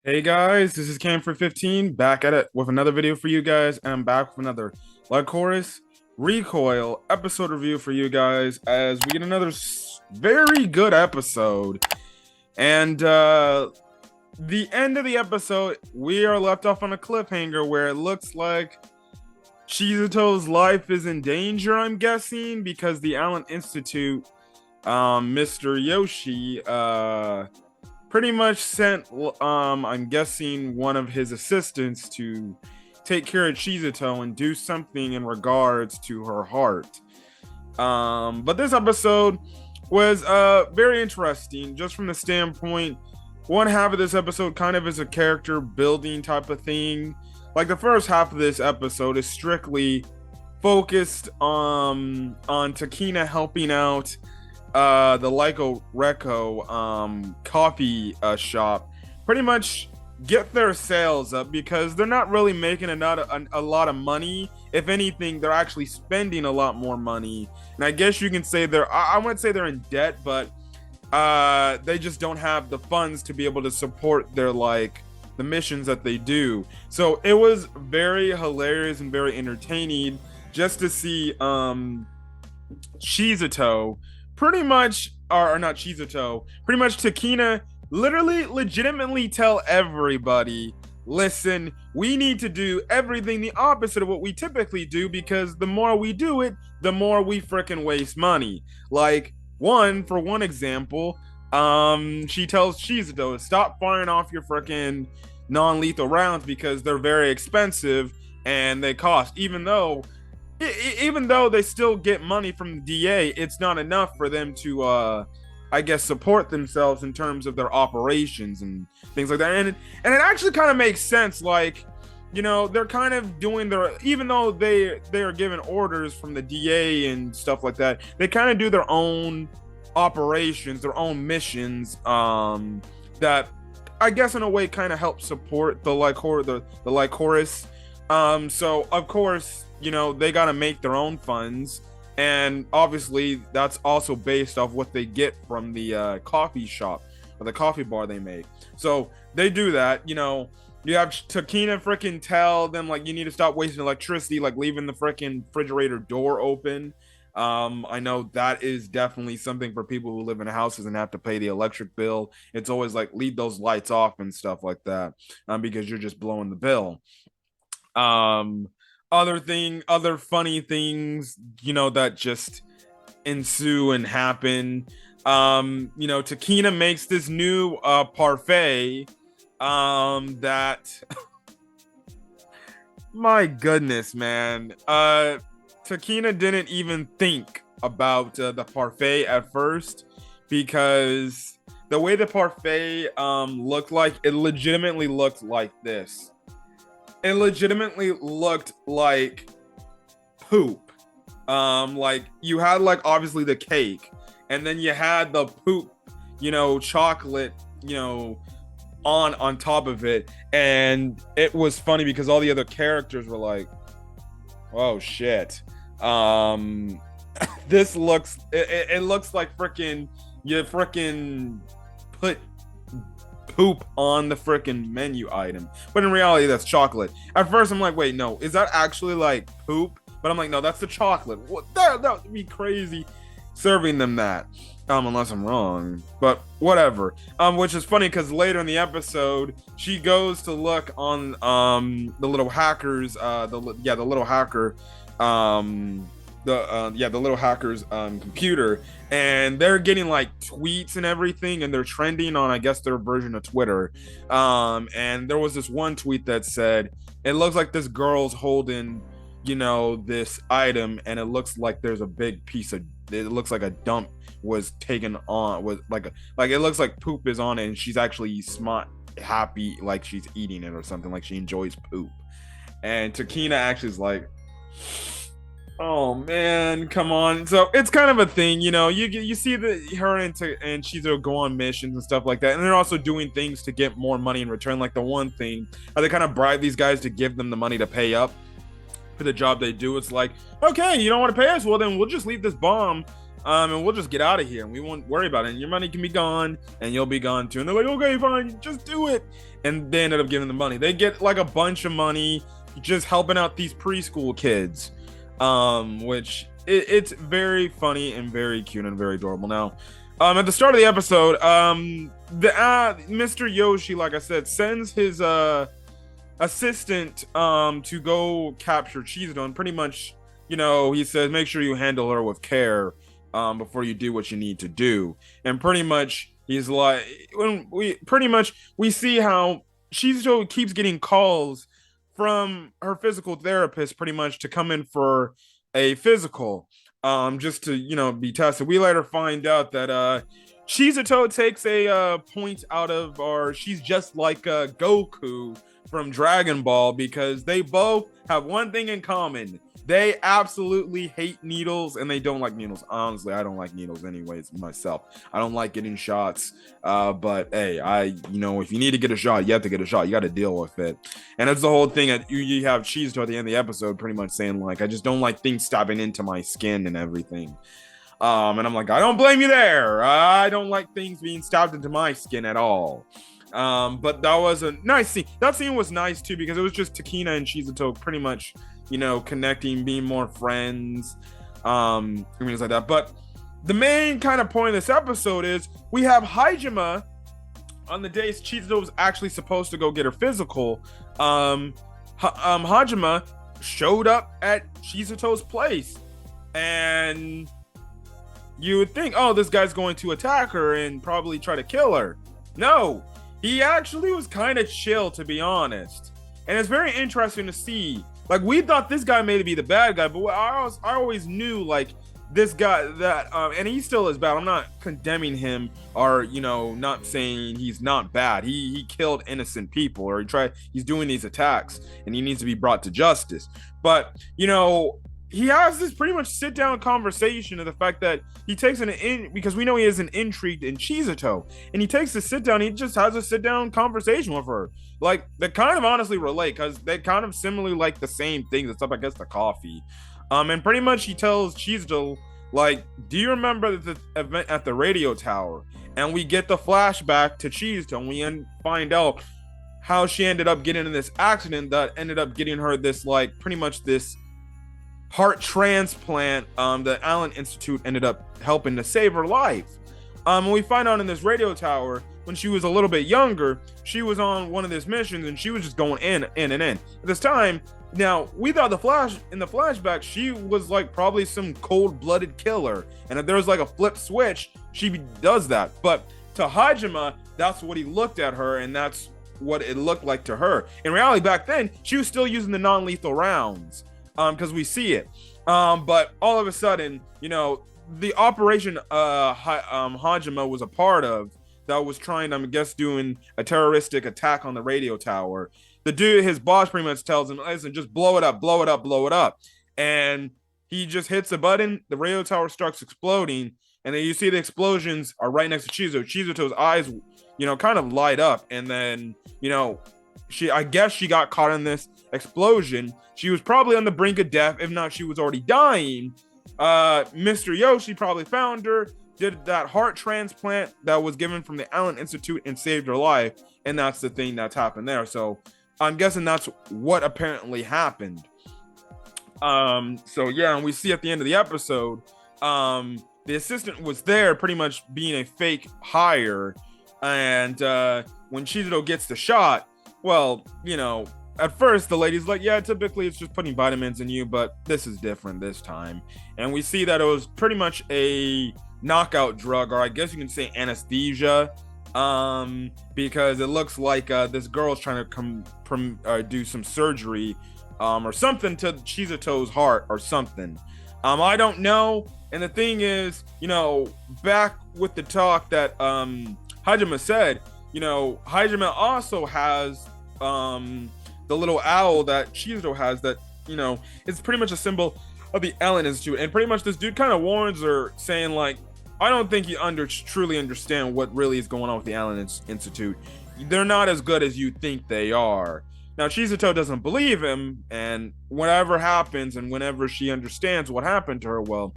Hey guys, this is Cam for 15 back at it with another video for you guys, and I'm back with another Lycoris Recoil episode review for you guys as we get another very good episode. And the end of the episode, we are left off on a cliffhanger where it looks like Chisato's life is in danger, I'm guessing, because the Allen Institute, Mr. Yoshi, pretty much sent I'm guessing one of his assistants to take care of Chisato and do something in regards to her heart. But this episode was very interesting just from the standpoint, one half of this episode kind of is a character building type of thing. Like the first half of this episode is strictly focused on Takina helping out the Lycoris Recoil coffee shop pretty much get their sales up, because they're not really making a lot of money. If anything, they're actually spending a lot more money. And I guess you can say I wouldn't say they're in debt, but they just don't have the funds to be able to support their the missions that they do. So it was very hilarious and very entertaining just to see Chisato pretty much, or not Chisato, pretty much Takina legitimately tell everybody, listen, we need to do everything the opposite of what we typically do, because the more we do it, the more we freaking waste money. Like, for one example, she tells Chisato to stop firing off your freaking non-lethal rounds because they're very expensive and they cost, even though they still get money from the DA, it's not enough for them to, I guess, support themselves in terms of their operations and things like that. And it actually kind of makes sense. Like, you know, they're kind of doing even though they are given orders from the DA and stuff like that, they kind of do their own operations, their own missions, that I guess in a way kind of help support the Lycoris. So of course, you know, they got to make their own funds, and obviously that's also based off what they get from the coffee shop or the coffee bar they make. So they do that. You know, you have Takina freaking tell them, like, you need to stop wasting electricity, like leaving the freaking refrigerator door open. I know that is definitely something for people who live in houses and have to pay the electric bill. It's always like, leave those lights off and stuff like that, because you're just blowing the bill. Other funny things, you know, that just ensue and happen. You know, Takina makes this new parfait that my goodness, man. Takina didn't even think about the parfait at first, because the way the parfait looked like, it legitimately looked like this. It legitimately looked like poop. Like, you had, like, obviously the cake, and then you had the poop, you know, chocolate, you know, on top of it. And it was funny because all the other characters were like, oh shit. This looks, it looks like freaking, you freaking put poop on the freaking menu item, but in reality that's chocolate. At first I'm like, wait, no, is that actually like poop? But I'm like, no, that's the chocolate. What? That would be crazy serving them that, unless I'm wrong, but whatever. Which is funny because later in the episode she goes to look on the little hackers, the little hacker, the little hacker's computer, and they're getting like tweets and everything, and they're trending on, I guess, their version of Twitter. And there was this one tweet that said, it looks like this girl's holding, you know, this item, and it looks like there's a big piece of, it looks like a dump was taken on, was like it looks like poop is on it, and she's actually happy, like she's eating it or something, like she enjoys poop. And Takina actually is like, oh man, come on. So it's kind of a thing, you know. You see her and she's go on missions and stuff like that, and they're also doing things to get more money in return. Like the one thing, they kind of bribe these guys to give them the money to pay up for the job they do. It's like, okay, you don't want to pay us, well then we'll just leave this bomb And we'll just get out of here and we won't worry about it. And your money can be gone and you'll be gone too. And they're like, okay, fine, just do it. And they ended up giving the money. They get like a bunch of money just helping out these preschool kids, which it's very funny and very cute and very adorable. Now, at the start of the episode, Mr. Yoshi, like I said, sends his assistant to go capture Chisato, and pretty much, he says, make sure you handle her with care before you do what you need to do. And pretty much he's like, we see how Chisato keeps getting calls from her physical therapist pretty much to come in for a physical, just to be tested. We later find out that Chisato takes a point out of, or she's just like Goku from Dragon Ball, because they both have one thing in common. They absolutely hate needles, and they don't like needles. Honestly, I don't like needles anyways myself. I don't like getting shots. But hey, if you need to get a shot, you have to get a shot. You got to deal with it. And it's the whole thing that you have Chisato at the end of the episode pretty much saying, like, I just don't like things stabbing into my skin and everything. And I'm like, I don't blame you there. I don't like things being stabbed into my skin at all. But that was a nice scene. That scene was nice too, because it was just Takina and Chisato pretty much, connecting, being more friends, things like that. But the main kind of point of this episode is we have Hajima on the days Chisato was actually supposed to go get her physical. Hajima showed up at Chisato's place, and you would think, oh, this guy's going to attack her and probably try to kill her. No, he actually was kind of chill, to be honest. And it's very interesting to see. Like, we thought this guy may be the bad guy, but I always knew, like, this guy that, and he still is bad. I'm not condemning him or, not saying he's not bad. He killed innocent people, or he's doing these attacks, and he needs to be brought to justice. But, he has this pretty much sit down conversation of the fact that he takes because we know he isn't intrigued in Chisato, and he takes a sit down. He just has a sit down conversation with her. Like, they kind of honestly relate, because they kind of similarly like the same things, except I guess the coffee. And pretty much he tells Chisato, like, do you remember the event at the radio tower? And we get the flashback to Chisato, and we find out how she ended up getting in this accident that ended up getting her this, like, pretty much this heart transplant. The Allen Institute ended up helping to save her life. And we find out in this radio tower, when she was a little bit younger, she was on one of these missions, and she was just going in. At this time, now, we thought in the flashback, she was like probably some cold-blooded killer, and if there was like a flip switch, she does that. But to Hajima, that's what he looked at her, and that's what it looked like to her. In reality, back then, she was still using the non-lethal rounds, because we see it. But all of a sudden, the operation Hajima was a part of, that was trying, I guess, doing a terroristic attack on the radio tower. The dude, his boss, pretty much tells him, listen, just blow it up, blow it up, blow it up. And he just hits a button, the radio tower starts exploding, and then you see the explosions are right next to Chisato's eyes, kind of light up, and then, I guess she got caught in this explosion. She was probably on the brink of death, if not, she was already dying. Mr. Yoshi probably found her, did that heart transplant that was given from the Allen Institute, and saved her life, and that's the thing that's happened there. So I'm guessing that's what apparently happened. So yeah, and we see at the end of the episode, the assistant was there pretty much being a fake hire, and when Chisato gets the shot, well, at first the lady's like, yeah, typically it's just putting vitamins in you, but this is different this time. And we see that it was pretty much a knockout drug, or I guess you can say anesthesia, because it looks like this girl's trying to do some surgery or something to Chisato's heart or something. I don't know. And the thing is, back with the talk that Hajima said, Hajima also has the little owl that Chisato has that, it's pretty much a symbol of the Allen Institute. And pretty much this dude kind of warns her, saying like, I don't think you truly understand what really is going on with the Allen Institute. They're not as good as you think they are. Now, Chisato doesn't believe him, and whatever happens, and whenever she understands what happened to her, well,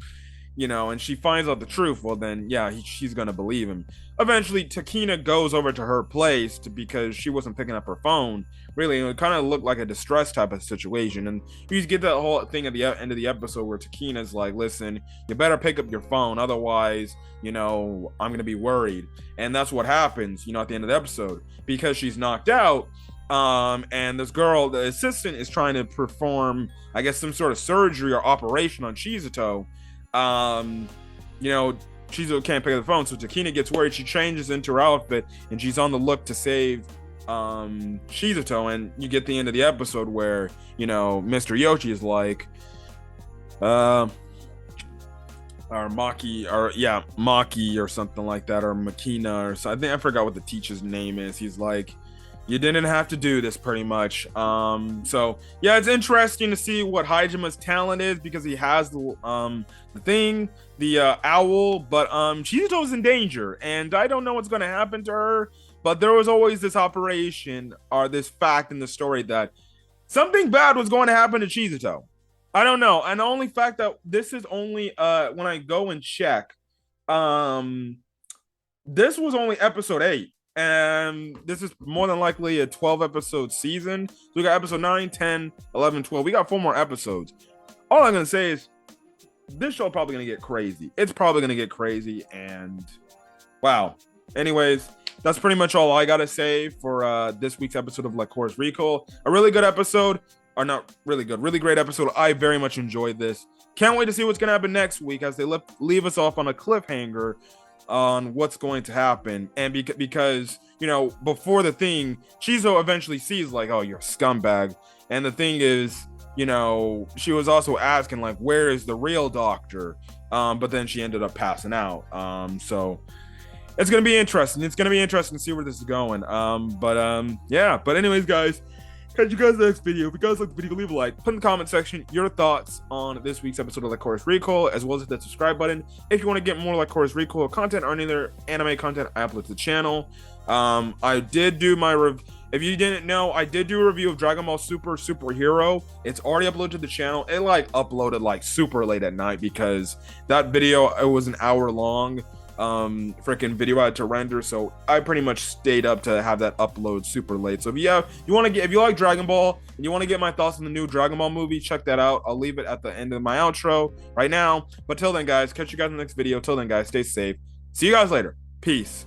and she finds out the truth, well, then, yeah, she's going to believe him. Eventually, Takina goes over to her place because she wasn't picking up her phone. Really, it kind of looked like a distress type of situation. And you get that whole thing at the end of the episode where Takina's like, listen, you better pick up your phone. Otherwise, I'm going to be worried. And that's what happens, at the end of the episode. Because she's knocked out, and this girl, the assistant, is trying to perform, I guess, some sort of surgery or operation on Chisato. Chisato can't pick up the phone, so Takina gets worried. She changes into her outfit, and she's on the look to save Chisato. And you get the end of the episode where, Mr. Yoshi is like, or Maki or something like that, or Makina or something. I forgot what the teacher's name is. He's like, you didn't have to do this, pretty much. So yeah, it's interesting to see what Hajima's talent is, because he has the owl, but Chizato's in danger, and I don't know what's going to happen to her. But there was always this operation, or this fact in the story, that something bad was going to happen to Chisato. I don't know, and the only fact that this is only when I go and check, this was only episode 8. And this is more than likely a 12-episode season. So we got episode 9, 10, 11, 12. We got 4 more episodes. All I'm going to say is this show probably going to get crazy. It's probably going to get crazy. And wow. Anyways, that's pretty much all I got to say for this week's episode of Lycoris Recoil. A really good episode. Or not really good. Really great episode. I very much enjoyed this. Can't wait to see what's going to happen next week, as they leave us off on a cliffhanger on what's going to happen. And because before the thing, Chizo eventually sees like, oh, you're a scumbag. And the thing is, she was also asking like, where is the real doctor? But then she ended up passing out. So it's gonna be interesting. It's gonna be interesting to see where this is going. But anyways, guys, catch you guys in the next video. If you guys like the video, leave a like. Put in the comment section your thoughts on this week's episode of Lycoris Recoil, as well as hit that subscribe button if you want to get more Lycoris Recoil content or any other anime content I upload to the channel. I did do if you didn't know, I did do a review of Dragon Ball Superhero. It's already uploaded to the channel. It uploaded super late at night, because that video, it was an hour long freaking video I had to render, so I pretty much stayed up to have that upload super late. So if you like Dragon Ball and you want to get my thoughts on the new Dragon Ball movie, check that out. I'll leave it at the end of my outro right now. But till then, guys, catch you guys in the next video. Till then, guys, stay safe. See you guys later. Peace.